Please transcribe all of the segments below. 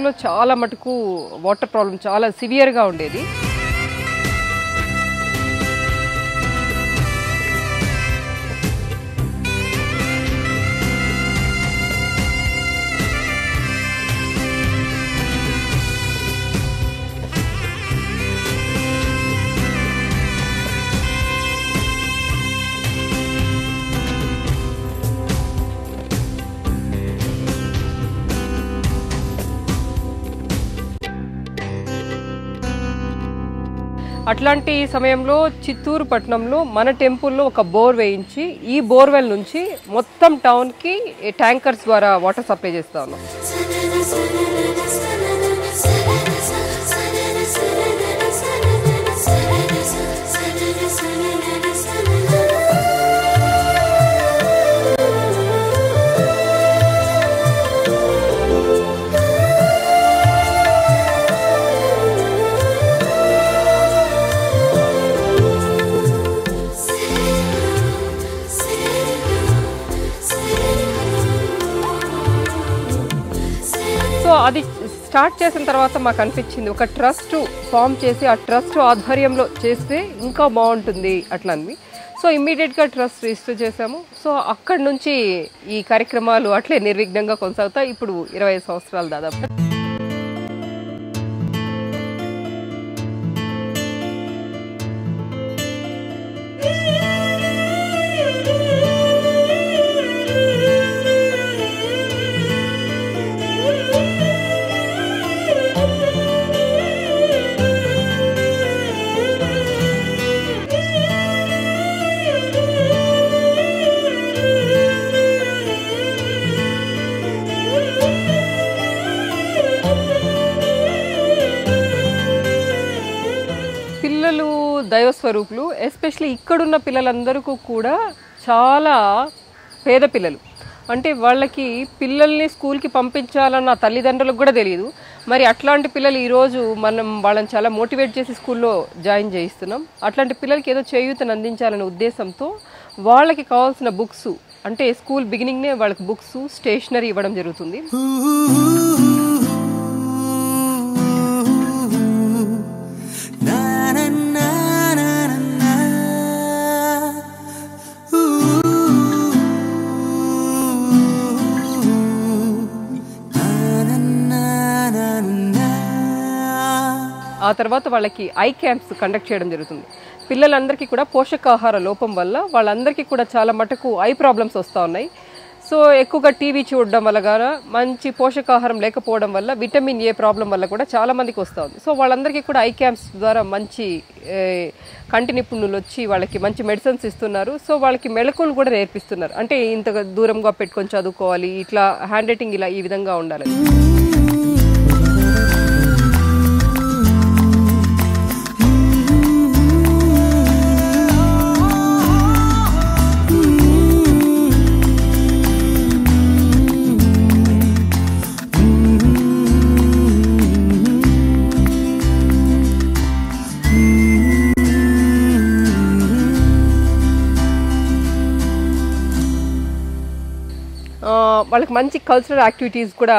చిత్తూరులో చాలా మటుకు వాటర్ ప్రాబ్లం చాలా సివియర్గా ఉండేది. అట్లాంటి సమయంలో చిత్తూరు పట్టణంలో మన టెంపుల్లో ఒక బోర్ వేయించి ఈ బోర్వెల్ నుంచి మొత్తం టౌన్కి ట్యాంకర్స్ ద్వారా వాటర్ సప్లై చేస్తా ఉన్నాం. అది స్టార్ట్ చేసిన తర్వాత మాకు అనిపించింది ఒక ట్రస్ట్ ఫామ్ చేసి ఆ ట్రస్ట్ ఆధ్వర్యంలో చేస్తే ఇంకా బాగుంటుంది అట్లా అని. సో ఇమ్మీడియట్గా ట్రస్ట్ రిజిస్టర్ చేసాము. సో అక్కడి నుంచి ఈ కార్యక్రమాలు అట్లే నిర్విఘ్నంగా కొనసాగుతాయి. ఇప్పుడు 25 సంవత్సరాలు దాదాపు. పిల్లలు దైవస్వరూపులు. ఎస్పెషలీ ఇక్కడున్న పిల్లలందరికీ కూడా చాలా పేద పిల్లలు. అంటే వాళ్ళకి పిల్లల్ని స్కూల్కి పంపించాలన్న తల్లిదండ్రులకు కూడా తెలియదు. మరి అట్లాంటి పిల్లలు ఈరోజు మనం వాళ్ళని చాలా మోటివేట్ చేసి స్కూల్లో జాయిన్ చేయిస్తున్నాం. అట్లాంటి పిల్లలకి ఏదో చేయూతను అందించాలనే ఉద్దేశంతో వాళ్ళకి కావాల్సిన బుక్స్, అంటే స్కూల్ బిగినింగ్నే వాళ్ళకి బుక్స్, స్టేషనరీ ఇవ్వడం జరుగుతుంది. ఆ తర్వాత వాళ్ళకి ఐ క్యాంప్స్ కండక్ట్ చేయడం జరుగుతుంది. పిల్లలందరికీ కూడా పోషకాహార లోపం వల్ల వాళ్ళందరికీ కూడా చాలా మటుకు ఐ ప్రాబ్లమ్స్ వస్తూ ఉన్నాయి. సో ఎక్కువగా టీవీ చూడడం వల్ల కానీ, మంచి పోషకాహారం లేకపోవడం వల్ల, విటమిన్ ఏ ప్రాబ్లం వల్ల కూడా చాలా మందికి వస్తూ ఉంది. సో వాళ్ళందరికీ కూడా ఐ క్యాంప్స్ ద్వారా మంచి కంటి నిపుణులు వచ్చి వాళ్ళకి మంచి మెడిసిన్స్ ఇస్తున్నారు. సో వాళ్ళకి మెళకువలు కూడా నేర్పిస్తున్నారు. అంటే ఇంత దూరంగా పెట్టుకొని చదువుకోవాలి, ఇట్లా హ్యాండ్ రైటింగ్ ఇలా ఈ విధంగా ఉండాలి. వాళ్ళకి మంచి కల్చరల్ యాక్టివిటీస్ కూడా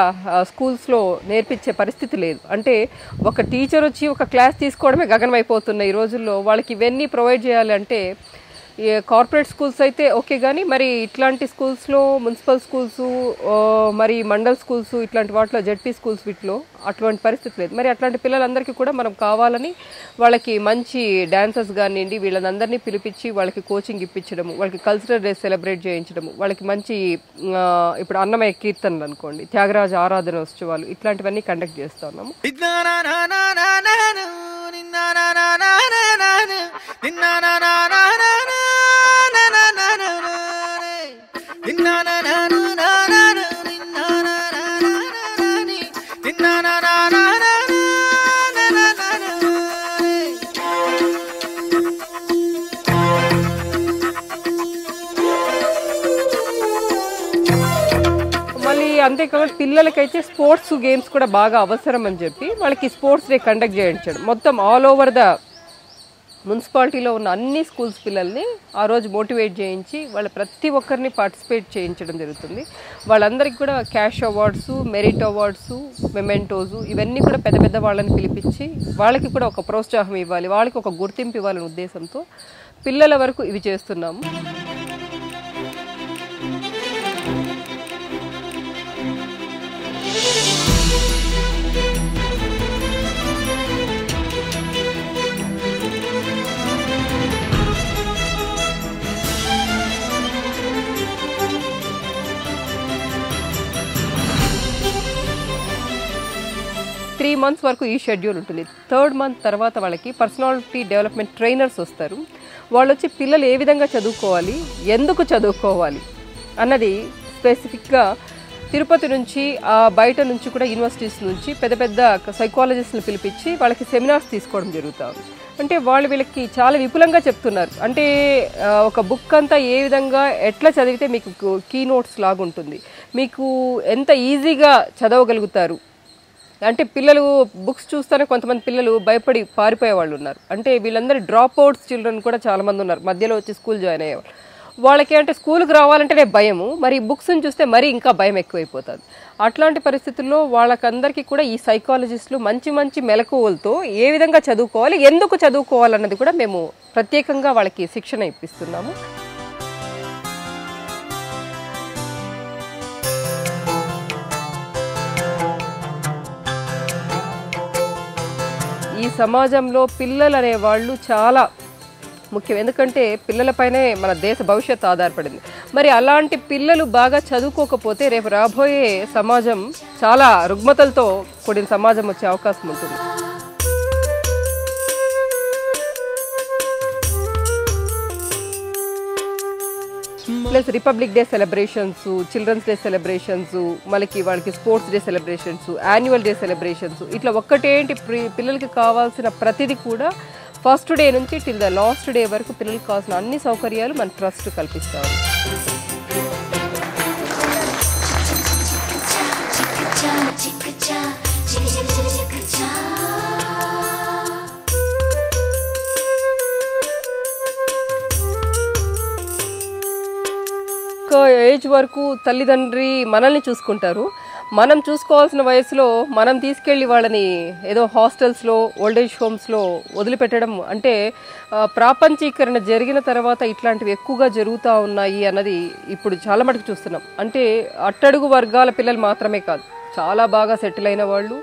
స్కూల్స్లో నేర్పించే పరిస్థితి లేదు. అంటే ఒక టీచర్ వచ్చి ఒక క్లాస్ తీసుకోవడమే గగనం అయిపోతున్నాయి ఈ రోజుల్లో. వాళ్ళకి ఇవన్నీ ప్రొవైడ్ చేయాలంటే కార్పొరేట్ స్కూల్స్ అయితే ఓకే, కానీ మరి ఇట్లాంటి స్కూల్స్లో మున్సిపల్ స్కూల్స్, మరి మండల్ స్కూల్స్, ఇట్లాంటి వాటిలో జెడ్పీ స్కూల్స్, వీటిలో అటువంటి పరిస్థితి లేదు. మరి అట్లాంటి పిల్లలందరికీ కూడా మనం కావాలని వాళ్ళకి మంచి డాన్సర్స్ కానివ్వండి, వీళ్ళందరినీ పిలిపించి వాళ్ళకి కోచింగ్ ఇప్పించడము, వాళ్ళకి కల్చరల్ డే సెలబ్రేట్ చేయించడము, వాళ్ళకి మంచి ఇప్పుడు అన్నమయ్య కీర్తనలు అనుకోండి, త్యాగరాజ ఆరాధన ఉత్సవాలు, ఇట్లాంటివన్నీ కండక్ట్ చేస్తూ ఉన్నాము. అంతేకాకుండా పిల్లలకైతే స్పోర్ట్స్ గేమ్స్ కూడా బాగా అవసరం అని చెప్పి వాళ్ళకి స్పోర్ట్స్ డే కండక్ట్ చేయించడం, మొత్తం ఆల్ ఓవర్ ద మున్సిపాలిటీలో ఉన్న అన్ని స్కూల్స్ పిల్లల్ని ఆ రోజు మోటివేట్ చేయించి వాళ్ళ ప్రతి ఒక్కరిని పార్టిసిపేట్ చేయించడం జరుగుతుంది. వాళ్ళందరికీ కూడా cash awards, merit awards, mementos ఇవన్నీ కూడా పెద్ద పెద్ద వాళ్ళని పిలిపించి వాళ్ళకి కూడా ఒక ప్రోత్సాహం ఇవ్వాలి, వాళ్ళకి ఒక గుర్తింపు ఇవ్వాలనే ఉద్దేశంతో పిల్లల వరకు ఇవి చేస్తున్నాము. త్రీ మంత్స్ వరకు ఈ షెడ్యూల్ ఉంటుంది. థర్డ్ మంత్ తర్వాత వాళ్ళకి పర్సనాలిటీ డెవలప్మెంట్ ట్రైనర్స్ వస్తారు. వాళ్ళు వచ్చి పిల్లలు ఏ విధంగా చదువుకోవాలి, ఎందుకు చదువుకోవాలి అన్నది స్పెసిఫిక్గా తిరుపతి నుంచి బయట నుంచి కూడా యూనివర్సిటీస్ నుంచి పెద్ద పెద్ద సైకాలజిస్ట్ని పిలిపించి వాళ్ళకి సెమినార్స్ తీసుకోవడం జరుగుతుంది. అంటే వీళ్ళకి చాలా విపులంగా చెప్తున్నారు. అంటే ఒక బుక్ అంతా ఏ విధంగా ఎట్లా చదివితే మీకు కీ నోట్స్ లాగుంటుంది, మీకు ఎంత ఈజీగా చదవగలుగుతారు. అంటే పిల్లలు బుక్స్ చూస్తేనే కొంతమంది పిల్లలు భయపడి పారిపోయే వాళ్ళు ఉన్నారు. అంటే వీళ్ళందరూ డ్రాప్ అవుట్స్ చిల్డ్రన్ కూడా చాలామంది ఉన్నారు, మధ్యలో వచ్చి స్కూల్ జాయిన్ అయ్యేవాళ్ళు. వాళ్ళకి అంటే స్కూల్కి రావాలంటేనే భయము, మరి బుక్స్ని చూస్తే మరీ ఇంకా భయం ఎక్కువైపోతుంది. అట్లాంటి పరిస్థితుల్లో వాళ్ళకందరికీ కూడా ఈ సైకాలజిస్టులు మంచి మంచి మెలకువలతో ఏ విధంగా చదువుకోవాలి, ఎందుకు చదువుకోవాలన్నది కూడా మేము ప్రత్యేకంగా వాళ్ళకి శిక్షణ ఇప్పిస్తున్నాము. ఈ సమాజంలో పిల్లలు అనేవాళ్ళు చాలా ముఖ్యం. ఎందుకంటే పిల్లలపైనే మన దేశ భవిష్యత్తు ఆధారపడింది. మరి అలాంటి పిల్లలు బాగా చదువుకోకపోతే రేపు రాబోయే సమాజం చాలా రుగ్మతలతో కూడిన సమాజం వచ్చే అవకాశం ఉంటుంది. Plus republic day celebrations, children's day celebrations, వాళ్ళకి sports day celebrations, annual day celebrations, ఇట్లా ఒక్కటేంటి పిల్లలకి కావాల్సిన ప్రతిదీ కూడా ఫస్ట్ డే నుంచి టిల్ ద లాస్ట్ డే వరకు పిల్లలకి కావాల్సిన అన్ని సౌకర్యాలు మన ట్రస్ట్ కల్పిస్తాము. ఏజ్ వరకు తల్లిదండ్రి మనల్ని చూసుకుంటారు. మనం చూసుకోవాల్సిన వయసులో మనం తీసుకెళ్ళి వాళ్ళని ఏదో హాస్టల్స్లో, ఓల్డేజ్ హోమ్స్లో వదిలిపెట్టడం అంటే ప్రాపంచీకరణ జరిగిన తర్వాత ఇట్లాంటివి ఎక్కువగా జరుగుతూ ఉన్నాయి అన్నది ఇప్పుడు చాలా మటుకు చూస్తున్నాం. అంటే అట్టడుగు వర్గాల పిల్లలు మాత్రమే కాదు, చాలా బాగా సెటిల్ అయిన వాళ్ళు,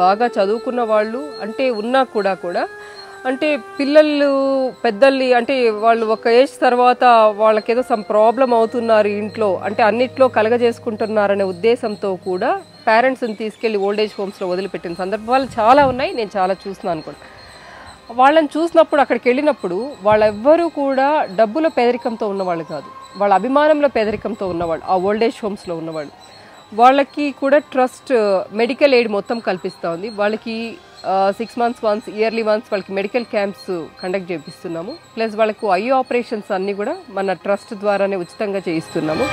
బాగా చదువుకున్న వాళ్ళు అంటే ఉన్నా కూడా అంటే పిల్లలు పెద్దల్ని అంటే వాళ్ళు ఒక ఏజ్ తర్వాత వాళ్ళకేదో సమ్ ప్రాబ్లం అవుతున్నారు ఇంట్లో, అంటే అన్నిట్లో కలగజేసుకుంటున్నారనే ఉద్దేశంతో కూడా పేరెంట్స్ని తీసుకెళ్ళి ఓల్డేజ్ హోమ్స్లో వదిలిపెట్టిన సందర్భాలు చాలా ఉన్నాయి. నేను చాలా చూస్తున్నాను కూడా. వాళ్ళని చూసినప్పుడు అక్కడికి వెళ్ళినప్పుడు వాళ్ళెవ్వరూ కూడా డబ్బుల పేదరికంతో ఉన్నవాళ్ళు కాదు, వాళ్ళ అభిమానంలో పేదరికంతో ఉన్నవాళ్ళు ఆ ఓల్డేజ్ హోమ్స్లో ఉన్నవాళ్ళు. వాళ్ళకి కూడా ట్రస్ట్ మెడికల్ ఎయిడ్ మొత్తం కల్పిస్తూ ఉంది. వాళ్ళకి 6 months వన్స్, ఇయర్లీ వన్స్ వాళ్ళకి మెడికల్ క్యాంప్స్ కండక్ట్ చేపిస్తున్నాము. ప్లస్ వాళ్ళకు ఐ ఆపరేషన్స్ అన్నీ కూడా మన ట్రస్ట్ ద్వారానే ఉచితంగా చేయిస్తున్నాము.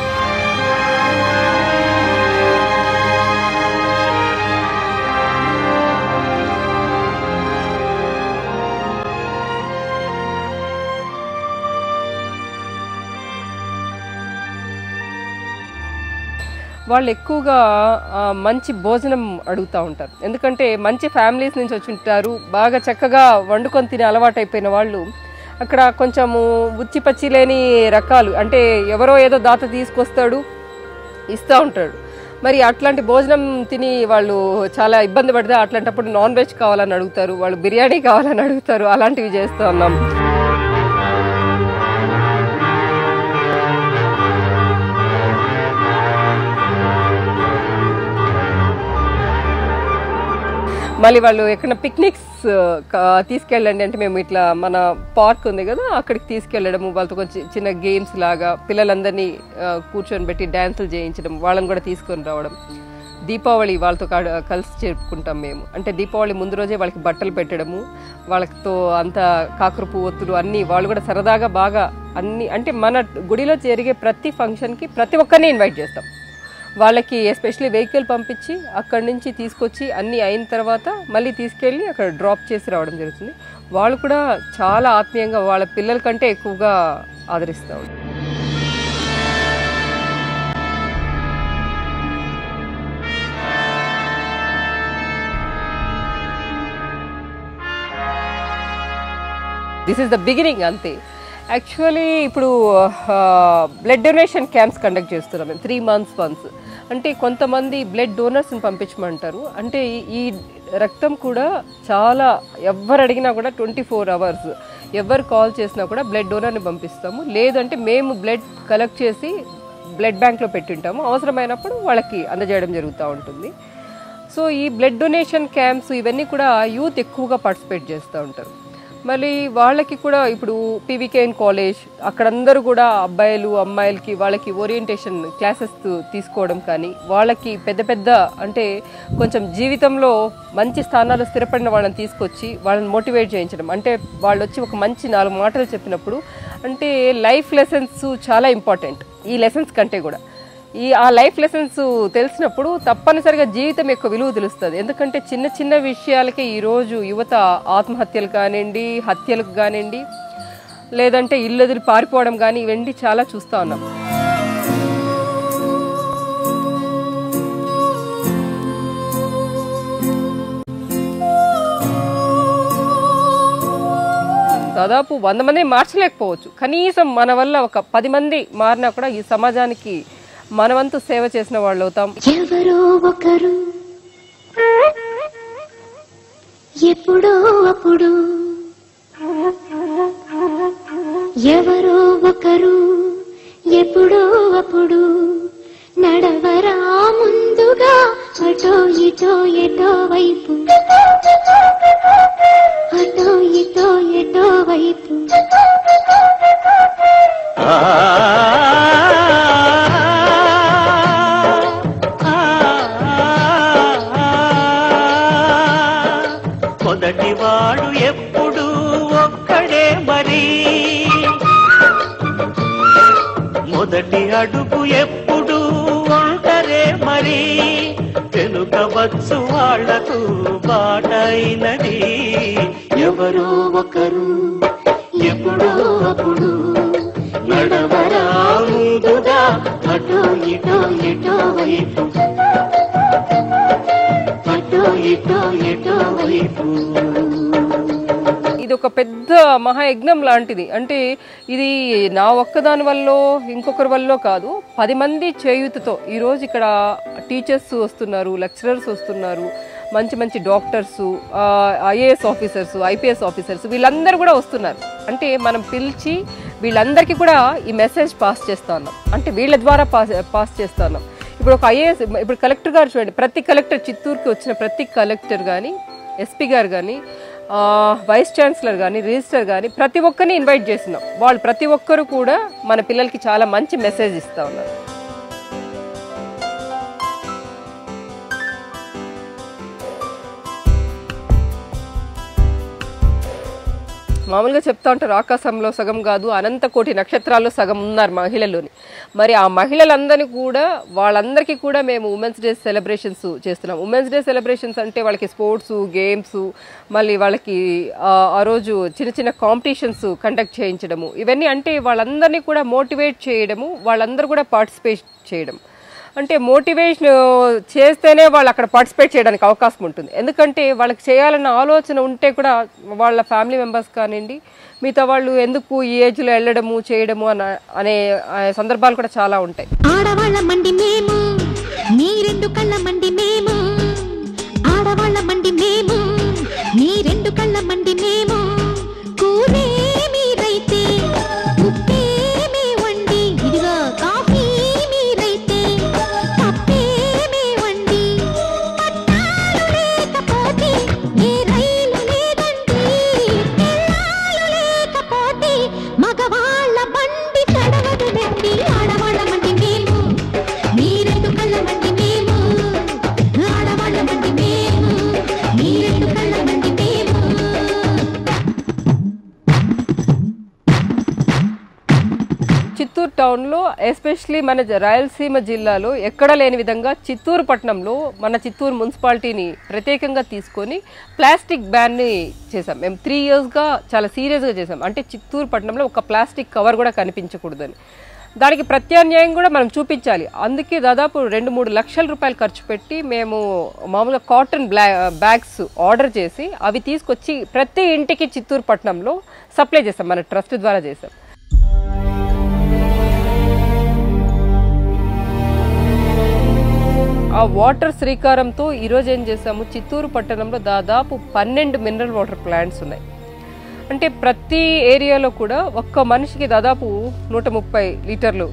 వాళ్ళు ఎక్కువగా మంచి భోజనం అడుగుతూ ఉంటారు. ఎందుకంటే మంచి ఫ్యామిలీస్ నుంచి వచ్చి ఉంటారు, బాగా చక్కగా వండుకొని తినే అలవాటు అయిపోయిన వాళ్ళు అక్కడ కొంచెము ఉచ్చిపచ్చి లేని రకాలు, అంటే ఎవరో ఏదో దాత తీసుకొస్తాడు ఇస్తూ ఉంటాడు. మరి అట్లాంటి భోజనం తిని వాళ్ళు చాలా ఇబ్బంది పడితే అట్లాంటప్పుడు నాన్ వెజ్ కావాలని అడుగుతారు, వాళ్ళు బిర్యానీ కావాలని అడుగుతారు. అలాంటివి చేస్తూ ఉన్నాం. మళ్ళీ వాళ్ళు ఎక్కడ పిక్నిక్స్ తీసుకెళ్ళండి అంటే మేము ఇట్లా మన పార్క్ ఉంది కదా అక్కడికి తీసుకెళ్ళడము, వాళ్ళతో కొంచెం చిన్న గేమ్స్ లాగా పిల్లలందరినీ కూర్చొని పెట్టి డ్యాన్సులు చేయించడం, వాళ్ళని కూడా తీసుకొని రావడం. దీపావళి వాళ్ళతో కలిసి జరుపుకుంటాం మేము. అంటే దీపావళి ముందు రోజే వాళ్ళకి బట్టలు పెట్టడము, వాళ్ళతో అంతా కాకర పువ్వొత్తులు అన్నీ వాళ్ళు కూడా సరదాగా బాగా అన్నీ, అంటే మన గుడిలో జరిగే ప్రతి ఫంక్షన్కి ప్రతి ఒక్కరిని ఇన్వైట్ చేస్తాం. వాళ్ళకి ఎస్పెషల్లీ వెహికల్ పంపించి అక్కడి నుంచి తీసుకొచ్చి అన్నీ అయిన తర్వాత మళ్ళీ తీసుకెళ్ళి అక్కడ డ్రాప్ చేసి రావడం జరుగుతుంది. వాళ్ళు కూడా చాలా ఆత్మీయంగా వాళ్ళ పిల్లల కంటే ఎక్కువగా ఆదరిస్తూ ఉంటారు. దిస్ ఈస్ ద బిగినింగ్ అంతే. యాక్చువల్లీ ఇప్పుడు బ్లడ్ డొనేషన్ క్యాంప్స్ కండక్ట్ చేస్తున్నాం మేము 3 months వన్స్. అంటే కొంతమంది బ్లడ్ డోనర్స్ని పంపించమంటారు. అంటే ఈ రక్తం కూడా చాలా ఎవరు అడిగినా కూడా 24 hours ఎవరు కాల్ చేసినా కూడా బ్లడ్ డోనర్ని పంపిస్తాము. లేదంటే మేము బ్లడ్ కలెక్ట్ చేసి బ్లడ్ బ్యాంక్లో పెట్టింటాము, అవసరమైనప్పుడు వాళ్ళకి అందజేయడం జరుగుతూ ఉంటుంది. సో ఈ బ్లడ్ డొనేషన్ క్యాంప్స్ ఇవన్నీ కూడా యూత్ ఎక్కువగా పార్టిసిపేట్ చేస్తూ ఉంటారు. మళ్ళీ వాళ్ళకి కూడా ఇప్పుడు పీవీకేఎన్ కాలేజ్ అక్కడందరూ కూడా అబ్బాయిలు అమ్మాయిలకి వాళ్ళకి ఓరియంటేషన్ క్లాసెస్ తీసుకోవడం కానీ, వాళ్ళకి పెద్ద పెద్ద అంటే కొంచెం జీవితంలో మంచి స్థానాలు స్థిరపడిన వాళ్ళని తీసుకొచ్చి వాళ్ళని మోటివేట్ చేయించడం. అంటే వాళ్ళు వచ్చి ఒక మంచి 4 మాటలు చెప్పినప్పుడు అంటే లైఫ్ లెసన్స్ చాలా ఇంపార్టెంట్ ఈ లెసన్స్ కంటే కూడా. ఆ లైఫ్ లెసన్స్ తెలిసినప్పుడు తప్పనిసరిగా జీవితం యొక్క విలువ తెలుస్తుంది. ఎందుకంటే చిన్న చిన్న విషయాలకే ఈరోజు యువత ఆత్మహత్యలు కానివ్వండి, హత్యలకు కానివ్వండి, లేదంటే ఇల్లు పారిపోవడం కానీ ఇవన్నీ చాలా చూస్తూ ఉన్నాం. దాదాపు 100 మందిని మార్చలేకపోవచ్చు, కనీసం మన వల్ల ఒక 10 మంది మారినా కూడా ఈ సమాజానికి మనవంతు సేవ చేసిన వాళ్ళు అవుతాం. ఎవరో ఒకరు ఎప్పుడో అప్పుడు, ఎవరో ఒకరు ఎప్పుడో అప్పుడు నడవరా ముందుగా అటో ఇటో ఎటో వైపు, అటో ఇటో ఎటో వైపు. మొదటివాడు ఎప్పుడు ఒక్కడే మరి, మొదటి అడుగు ఎప్పుడు ఒంటరే మరి, తెలుగవచ్చు వాళ్లకు బాటైనది. ఎవరో ఒకరు ఎప్పుడో అప్పుడు నడవరా ముందుగా అటో ఇటో ఎటో వైపు, అటో ఇటో ఎటో వైపు. ఇది ఒక పెద్ద మహాయజ్ఞం లాంటిది. అంటే ఇది నా ఒక్కదాని వల్ల ఇంకొకరి వల్ల కాదు, 10 మంది చేయూతతో ఈరోజు ఇక్కడ టీచర్స్ వస్తున్నారు, లెక్చరర్స్ వస్తున్నారు, మంచి మంచి doctors, IAS officers, IPS officers, వీళ్ళందరూ కూడా వస్తున్నారు. అంటే మనం పిలిచి వీళ్ళందరికీ కూడా ఈ మెసేజ్ పాస్ చేస్తా ఉన్నాం. అంటే వీళ్ళ ద్వారా పాస్ చేస్తా ఉన్నాం. ఇప్పుడు ఒక ఐఏఎస్, ఇప్పుడు కలెక్టర్ గారు చూడండి, ప్రతి కలెక్టర్ చిత్తూరుకి వచ్చిన ప్రతి కలెక్టర్ కానీ, ఎస్పీ గారు కానీ, వైస్ ఛాన్సలర్ కానీ, రిజిస్టర్ కానీ ప్రతి ఒక్కరిని ఇన్వైట్ చేస్తున్నాం. వాళ్ళు ప్రతి ఒక్కరు కూడా మన పిల్లలకి చాలా మంచి మెసేజ్ ఇస్తూ ఉన్నారు. మామూలుగా చెప్తా ఉంటారు ఆకాశంలో సగం కాదు అనంత కోటి నక్షత్రాల్లో సగం ఉన్నారు మహిళల్లోని. మరి ఆ మహిళలందరినీ కూడా వాళ్ళందరికీ కూడా మేము ఉమెన్స్ డే సెలబ్రేషన్స్ చేస్తున్నాం. ఉమెన్స్ డే సెలబ్రేషన్స్ అంటే వాళ్ళకి స్పోర్ట్స్, గేమ్స్, మళ్ళీ వాళ్ళకి ఆ రోజు చిన్న చిన్న కాంపిటీషన్స్ కండక్ట్ చేయించడము, ఇవన్నీ అంటే వాళ్ళందరినీ కూడా మోటివేట్ చేయడము, వాళ్ళందరూ కూడా పార్టిసిపేట్ చేయడం. అంటే మోటివేషన్ చేస్తేనే వాళ్ళు అక్కడ పార్టిసిపేట్ చేయడానికి అవకాశం ఉంటుంది. ఎందుకంటే వాళ్ళకి చేయాలన్న ఆలోచన ఉంటే కూడా వాళ్ళ ఫ్యామిలీ మెంబర్స్ కానివ్వండి, మిగతా వాళ్ళు ఎందుకు ఈ ఏజ్లో వెళ్ళడము చేయడము అనే సందర్భాలు కూడా చాలా ఉంటాయి. ఆడవాళ్ళ మండి మేము, నీ రెండు కళ్ళ మండి మేము, ఆడవాళ్ళ మండి మేము, నీ రెండు కళ్ళ మండి మేము, కూరే మీరైతే ఉప్పే మీ వండి, ఇదిగో కాఫీ మీరైతే కప్పే మీ వండి, పట్టాలు లేకపోతే ఏ రైలు లేదండి, పిల్లలు లేకపోతే మగవాళ్ళ బండి తడవదులండి. ఆడవాళ్ళ మండి మేము, నీ రెండు కళ్ళ మండి మేము, ఆడవాళ్ళ మండి మేము, నీ రెండు కళ్ళ మండి మేము. టౌన్లో ఎస్పెషలీ మన రాయలసీమ జిల్లాలో ఎక్కడ లేని విధంగా చిత్తూరు పట్టణంలో మన చిత్తూరు మున్సిపాలిటీని ప్రత్యేకంగా తీసుకొని ప్లాస్టిక్ బ్యాన్ని చేసాం. మేము 3 yearsగా చాలా సీరియస్గా చేసాం. అంటే చిత్తూరు పట్టణంలో ఒక ప్లాస్టిక్ కవర్ కూడా కనిపించకూడదని. దానికి ప్రత్యామ్నాయం కూడా మనం చూపించాలి. అందుకే దాదాపు 2-3 లక్షల రూపాయలు ఖర్చు పెట్టి మేము మామూలుగా కాటన్ బ్యాగ్స్ ఆర్డర్ చేసి అవి తీసుకొచ్చి ప్రతి ఇంటికి చిత్తూరు పట్టణంలో సప్లై చేసాం. మన ట్రస్ట్ ద్వారా చేసాం. ఆ వాటర్ శ్రీకారంతో ఈరోజు ఏం చేసాము, చిత్తూరు పట్టణంలో దాదాపు 12 మినరల్ వాటర్ ప్లాంట్స్ ఉన్నాయి. అంటే ప్రతి ఏరియాలో కూడా ఒక్క మనిషికి దాదాపు 130 లీటర్లు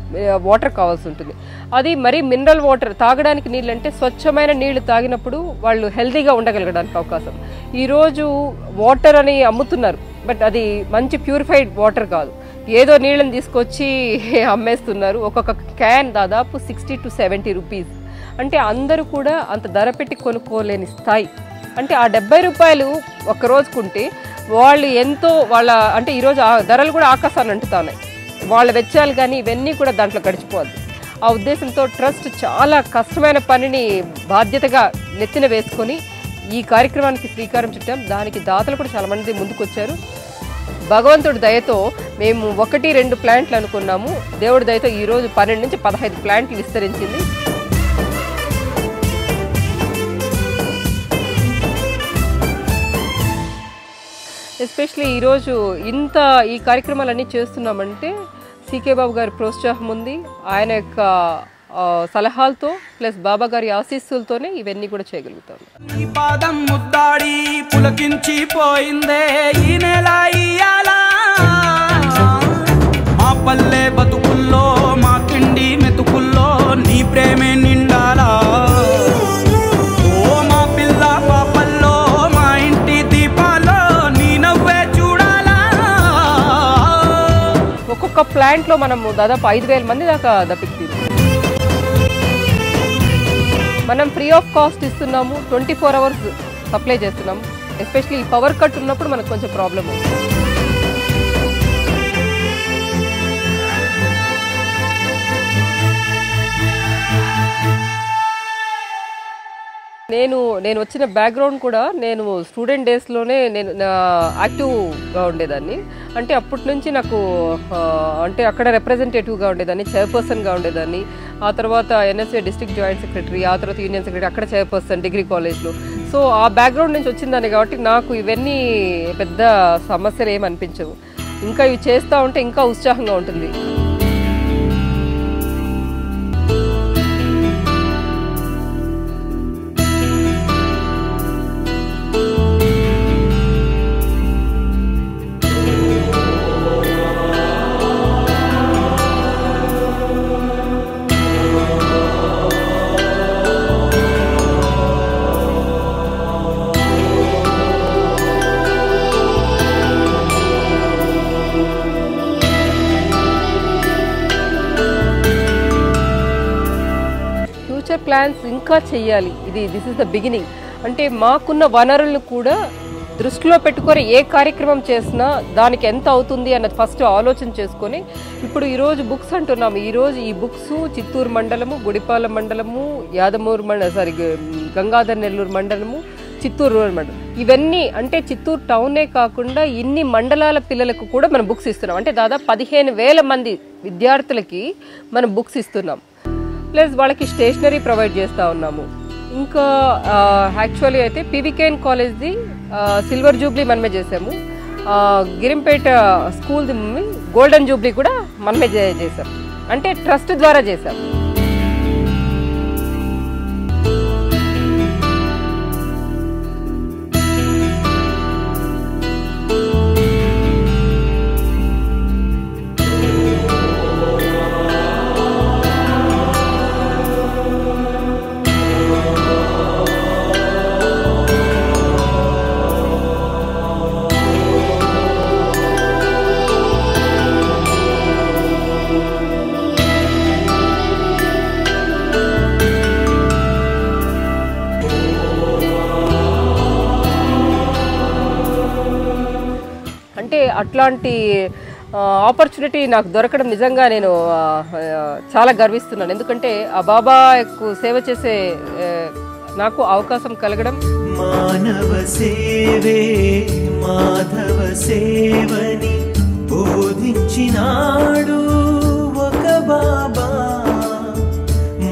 వాటర్ కావాల్సి ఉంటుంది. అది మరి మినరల్ వాటర్ తాగడానికి నీళ్ళు అంటే స్వచ్ఛమైన నీళ్లు తాగినప్పుడు వాళ్ళు హెల్తీగా ఉండగలగడానికి అవకాశం. ఈరోజు వాటర్ అని అమ్ముతున్నారు, బట్ అది మంచి ప్యూరిఫైడ్ వాటర్ కాదు. ఏదో నీళ్ళని తీసుకొచ్చి అమ్మేస్తున్నారు. ఒక్కొక్క క్యాన్ దాదాపు 60 to 70 రూపీస్. అంటే అందరూ కూడా అంత ధర పెట్టి కొనుక్కోలేని స్థాయి. అంటే ఆ 70 రూపాయలు ఒక రోజుకుంటే వాళ్ళు ఎంతో అంటే ఈరోజు ఆ ధరలు కూడా ఆకాశాన్ని అంటుతున్నాయి. వాళ్ళ వెచ్చాలు కానీ ఇవన్నీ కూడా దాంట్లో గడిచిపోద్ది. ఆ ఉద్దేశంతో ట్రస్ట్ చాలా కష్టమైన పనిని బాధ్యతగా నెత్తిన వేసుకొని ఈ కార్యక్రమానికి శ్రీకారం చుట్టాం. దానికి దాతలు కూడా చాలా మంది ముందుకొచ్చారు. భగవంతుడి దయతో మేము 1-2 ప్లాంట్లు అనుకున్నాము. దేవుడి దయతో ఈరోజు 12 నుంచి 15 ప్లాంట్లు విస్తరించింది. ఎస్పెషలీ ఈరోజు ఈ కార్యక్రమాలన్నీ చేస్తున్నామంటే సికే బాబు గారి ప్రోత్సాహం ఉంది. ఆయన యొక్క సలహాలతో ప్లస్ బాబా గారి ఆశీస్సులతోనే ఇవన్నీ కూడా చేయగలుగుతాం. ఈ పాదం ముద్దాడి పులకించిపోయిందే ఈ నెల ఇయ్యాల మా పల్లె బతుకుల్లో మా తిండి మెతుకుల్లో నీ ప్రేమే నిండాలా. ఓ మా పిల్ల పాపల్లో మా ఇంటి దీపాల్లో నీ నవ్వే చూడాలా. ఒక్కొక్క ప్లాంట్లో మనము దాదాపు 5,000 మంది దాకా దప్పికి మనం ఫ్రీ ఆఫ్ కాస్ట్ ఇస్తున్నాము. 24 hours సప్లై చేస్తున్నాము. ఎస్పెషలీ ఈ పవర్ కట్ ఉన్నప్పుడు మనకు కొంచెం ప్రాబ్లం ఉంది. నేను వచ్చిన బ్యాక్గ్రౌండ్ కూడా నేను స్టూడెంట్ డేస్లోనే నేను యాక్టివ్గా ఉండేదాన్ని. అంటే అప్పటి నుంచి నాకు అంటే అక్కడ రిప్రజెంటేటివ్గా ఉండేదాన్ని, చైర్పర్సన్గా ఉండేదాన్ని. ఆ తర్వాత ఎన్ఎస్ఏ డిస్ట్రిక్ట్ జాయింట్ సెక్రటరీ, ఆ తర్వాత యూనియన్ సెక్రటరీ, అక్కడ చైర్పర్సన్ డిగ్రీ కాలేజ్లో. సో ఆ బ్యాక్గ్రౌండ్ నుంచి వచ్చిందాన్ని కాబట్టి నాకు ఇవన్నీ పెద్ద సమస్యలు ఏమి అనిపించవు. ఇంకా ఇవి చేస్తూ ఉంటే ఇంకా ఉత్సాహంగా ఉంటుంది. ప్లాన్స్ ఇంకా చెయ్యాలి. This is the beginning. అంటే మాకున్న వనరులను కూడా దృష్టిలో పెట్టుకొని ఏ కార్యక్రమం చేసినా దానికి ఎంత అవుతుంది అన్నది ఫస్ట్ ఆలోచన చేసుకొని ఇప్పుడు ఈరోజు బుక్స్ అంటున్నాము. ఈరోజు ఈ బుక్స్ చిత్తూరు మండలము, గుడిపాలెం మండలము, యాదమూరు గంగాధర్ నెల్లూరు మండలము, చిత్తూరు రూరల్ మండలం, ఇవన్నీ అంటే చిత్తూరు టౌనే కాకుండా ఇన్ని మండలాల పిల్లలకు కూడా మనం బుక్స్ ఇస్తున్నాం. అంటే దాదాపు 15,000 మంది విద్యార్థులకి మనం బుక్స్ ఇస్తున్నాం. ప్లస్ వాళ్ళకి స్టేషనరీ ప్రొవైడ్ చేస్తూ ఉన్నాము. ఇంకా యాక్చువల్లీ అయితే పీవీకేఎన్ కాలేజ్ది సిల్వర్ జూబ్లీ మనమే చేసాము. గిరింపేట స్కూల్ది గోల్డెన్ జూబ్లీ కూడా మనమే చేసాం. అంటే ట్రస్ట్ ద్వారా చేసాం. అట్లాంటి ఆపర్చునిటీ నాకు దొరకడం నిజంగా నేను చాలా గర్విస్తున్నాను. ఎందుకంటే ఆ బాబాకు సేవ చేసే నాకు అవకాశం కలగడం. మానవ సేవే మాధవ సేవని బోధించినాడు ఒక బాబా.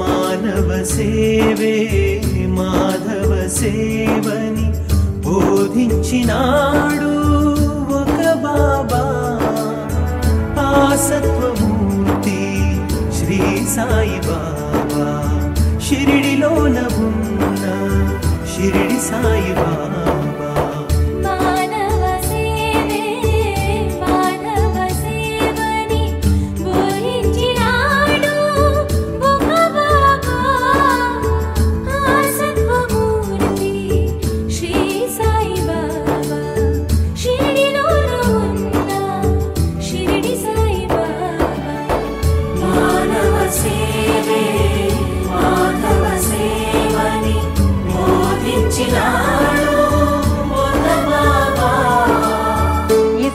మానవ సేవే మాధవ సేవని బోధించినాడు ఒక బాబా. ఆ సత్వమూర్తి శ్రీ సాయి బాబా, షిరిడిలోన ఉన్న షిరిడి సాయి బాబా.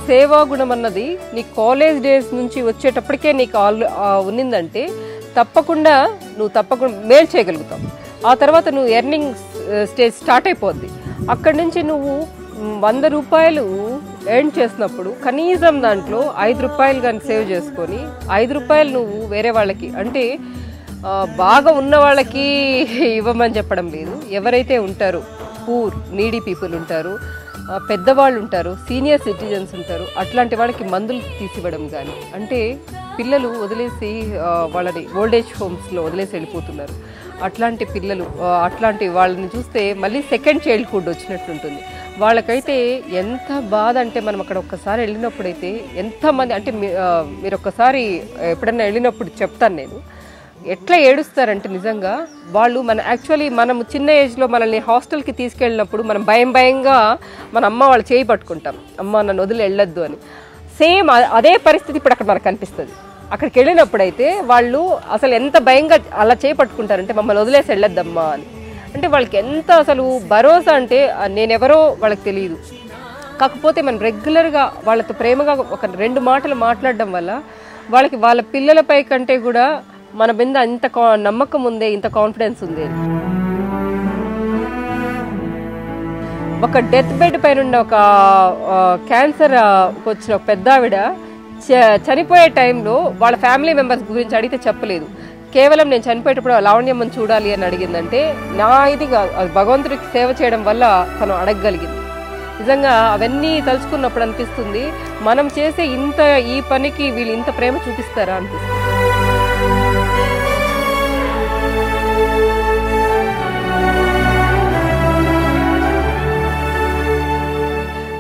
సేవా గుణం అన్నది నీ కాలేజ్ డేస్ నుంచి వచ్చేటప్పటికే నీకు ఉన్నిందంటే తప్పకుండా మేలు చేయగలుగుతావు. ఆ తర్వాత నువ్వు ఎర్నింగ్ స్టేజ్ స్టార్ట్ అయిపోద్ది. అక్కడి నుంచి నువ్వు 100 రూపాయలు ఎర్న్ చేసినప్పుడు కనీసం దాంట్లో 5 రూపాయలు కానీ సేవ్ చేసుకొని 5 రూపాయలు నువ్వు వేరే వాళ్ళకి, అంటే బాగా ఉన్న వాళ్ళకి ఇవ్వమని చెప్పడం లేదు, ఎవరైతే ఉంటారో పూర్ నీడీ పీపుల్ ఉంటారు, పెద్దవాళ్ళు ఉంటారు, సీనియర్ సిటిజన్స్ ఉంటారు, అట్లాంటి వాళ్ళకి మందులు తీసివ్వడం కానీ, అంటే పిల్లలు వదిలేసి వాళ్ళని ఓల్డేజ్ హోమ్స్లో వదిలేసి వెళ్ళిపోతున్నారు. అట్లాంటి పిల్లలు, అట్లాంటి వాళ్ళని చూస్తే మళ్ళీ సెకండ్ చైల్డ్హుడ్ వచ్చినట్టుంటుంది. వాళ్ళకైతే ఎంత బాధ అంటే, మనం అక్కడ ఒక్కసారి వెళ్ళినప్పుడైతే ఎంతమంది, అంటే మీరు ఒక్కసారి ఎప్పుడన్నా వెళ్ళినప్పుడు చెప్తాను నేను, ఎట్లా ఏడుస్తారంటే నిజంగా వాళ్ళు యాక్చువల్లీ మనం చిన్న ఏజ్లో మనల్ని హాస్టల్కి తీసుకెళ్ళినప్పుడు మనం భయంగా మన అమ్మ వాళ్ళు చేయి పట్టుకుంటాం, అమ్మ నన్ను వదిలి వెళ్ళొద్దు అని. సేమ్ అదే పరిస్థితి ఇప్పుడు అక్కడ మనకు కనిపిస్తుంది. అక్కడికి వెళ్ళినప్పుడైతే వాళ్ళు అసలు ఎంత భయంగా అలా చేయి పట్టుకుంటారంటే మమ్మల్ని వదిలేసి వెళ్ళొద్దమ్మా అని. అంటే వాళ్ళకి ఎంత అసలు భరోసా అంటే నేనెవరో వాళ్ళకి తెలియదు. కాకపోతే మనం రెగ్యులర్గా వాళ్ళతో ప్రేమగా ఒక 2 మాటలు మాట్లాడడం వల్ల వాళ్ళకి వాళ్ళ పిల్లలపై కంటే కూడా మన మీద ఇంత నమ్మకం ఉంది, ఇంత కాన్ఫిడెన్స్ ఉంది. ఒక డెత్ బెడ్ పైన ఉన్న ఒక క్యాన్సర్ వచ్చిన ఒక పెద్ద ఆవిడ చనిపోయే టైంలో వాళ్ళ ఫ్యామిలీ మెంబర్స్ గురించి అడిగితే చెప్పలేదు. కేవలం నేను చనిపోయేటప్పుడు లావణ్యమ్మని చూడాలి అని అడిగిందంటే నా ఇదిగా భగవంతుడికి సేవ చేయడం వల్ల తను అడగగలిగింది. నిజంగా అవన్నీ తలుచుకున్నప్పుడు అనిపిస్తుంది, మనం చేసే ఈ పనికి వీళ్ళు ఇంత ప్రేమ చూపిస్తారా అనిపిస్తుంది.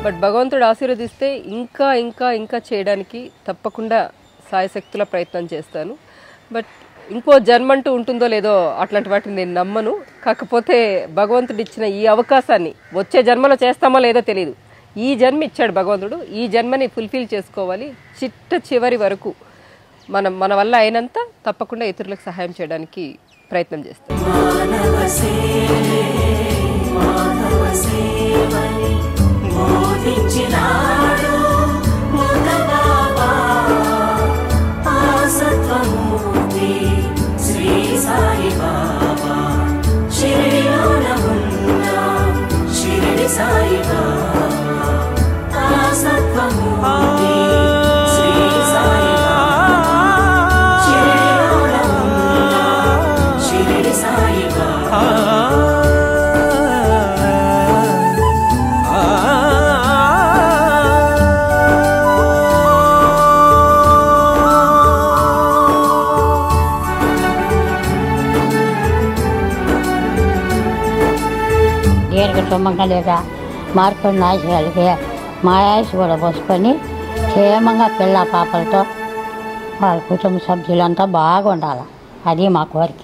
బట్ భగవంతుడు ఆశీర్వదిస్తే ఇంకా ఇంకా ఇంకా చేయడానికి తప్పకుండా సాయశక్తుల ప్రయత్నం చేస్తాను. బట్ ఇంకో జన్మంటూ ఉంటుందో లేదో అట్లాంటి వాటిని నేను నమ్మను. కాకపోతే భగవంతుడు ఇచ్చిన ఈ అవకాశాన్ని వచ్చే జన్మలో చేస్తామో లేదో తెలియదు. ఈ జన్మ ఇచ్చాడు భగవంతుడు, ఈ జన్మని ఫుల్ఫిల్ చేసుకోవాలి. చివరి వరకు మన వల్ల అయినంత తప్పకుండా ఇతరులకు సహాయం చేయడానికి ప్రయత్నం చేస్తాం. దీనికి సుమంగళిగా మార్పుని ఆశయాలకి మా ఆయుష్ కూడా పోసుకొని క్షేమంగా పిల్ల పాపలతో వాళ్ళ కుటుంబ సభ్యులంతా బాగుండాలి. అది మా కోరిక.